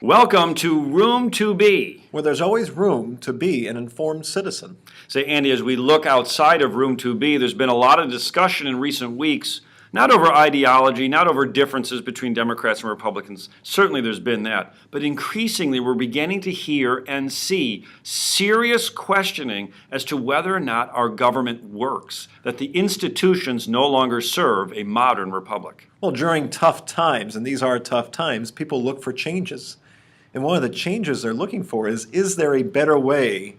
Welcome to Room 2B. Where there's always room to be an informed citizen. Say, Andy, as we look outside of Room 2B, there's been a lot of discussion in recent weeks, not over ideology, not over differences between Democrats and Republicans. Certainly there's been that. But increasingly, we're beginning to hear and see serious questioning as to whether or not our government works, that the institutions no longer serve a modern republic. Well, during tough times, and these are tough times, people look for changes. And one of the changes they're looking for is there a better way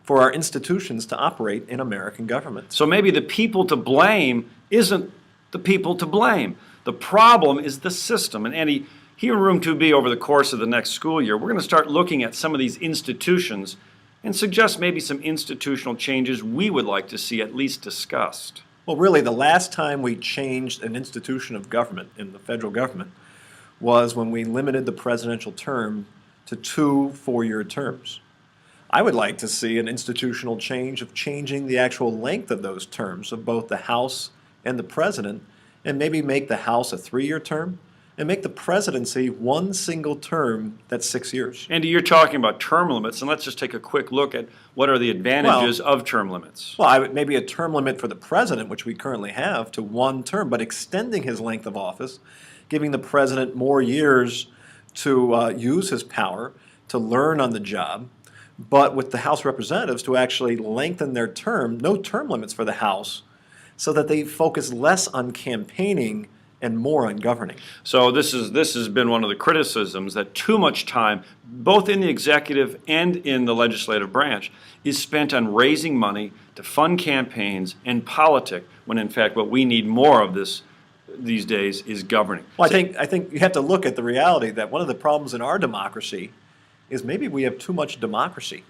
for our institutions to operate in American government? So maybe the people to blame isn't the people to blame. The problem is the system. And Andy, here in Room 2B over the course of the next school year, we're going to start looking at some of these institutions and suggest maybe some institutional changes we would like to see at least discussed. Well, really, the last time we changed an institution of government in the federal government was when we limited the presidential term to 2 four-year terms. I would like to see an institutional change of changing the actual length of those terms of both the House and the President, and maybe make the House a 3-year term and make the presidency one single term that's 6 years. Andy, you're talking about term limits, and let's just take a quick look at what are the advantages of term limits. Well, maybe a term limit for the president, which we currently have, to 1 term, but extending his length of office, giving the president more years to use his power, to learn on the job, but with the House Representatives to actually lengthen their term, no term limits for the House, so that they focus less on campaigning and more on governing. So this has been one of the criticisms, that too much time, both in the executive and in the legislative branch, is spent on raising money to fund campaigns and politic, when in fact what we need more of these days is governing. Well, I think you have to look at the reality that one of the problems in our democracy is maybe we have too much democracy.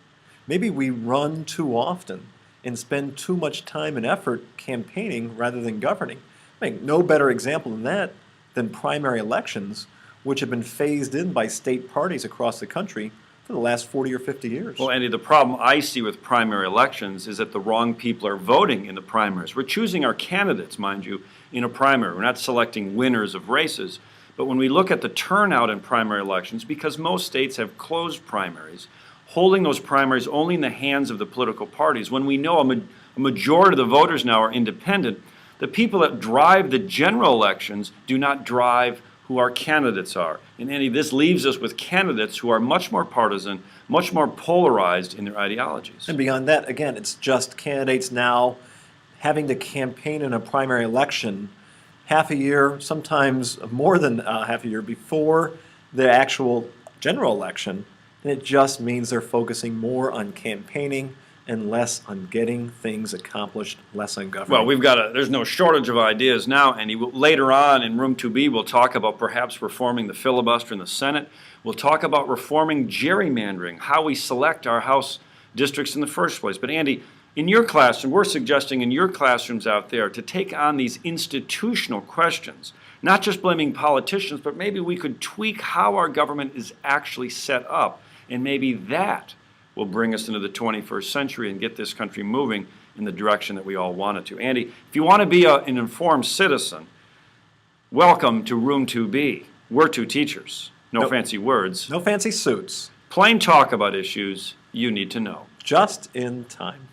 Maybe we run too often and spend too much time and effort campaigning rather than governing. I mean, no better example than that than primary elections, which have been phased in by state parties across the country for the last 40 or 50 years. Well, Andy, the problem I see with primary elections is that the wrong people are voting in the primaries. We're choosing our candidates, mind you, in a primary. We're not selecting winners of races. But when we look at the turnout in primary elections, because most states have closed primaries, holding those primaries only in the hands of the political parties, when we know a majority of the voters now are independent, the people that drive the general elections do not drive who our candidates are. And Andy, this leaves us with candidates who are much more partisan, much more polarized in their ideologies. And beyond that, again, it's just candidates now having to campaign in a primary election half a year, sometimes more than half a year before the actual general election. And it just means they're focusing more on campaigning and less on getting things accomplished, less on governing. Well, there's no shortage of ideas now, and later on in Room 2B, we'll talk about perhaps reforming the filibuster in the Senate. We'll talk about reforming gerrymandering, how we select our House districts in the first place. But Andy, in your classroom, we're suggesting in your classrooms out there to take on these institutional questions, not just blaming politicians, but maybe we could tweak how our government is actually set up, and maybe that will bring us into the 21st century and get this country moving in the direction that we all want it to. Andy, if you want to be an informed citizen, welcome to Room 2B. We're 2 teachers. No fancy words. No fancy suits. Plain talk about issues you need to know. Just in time.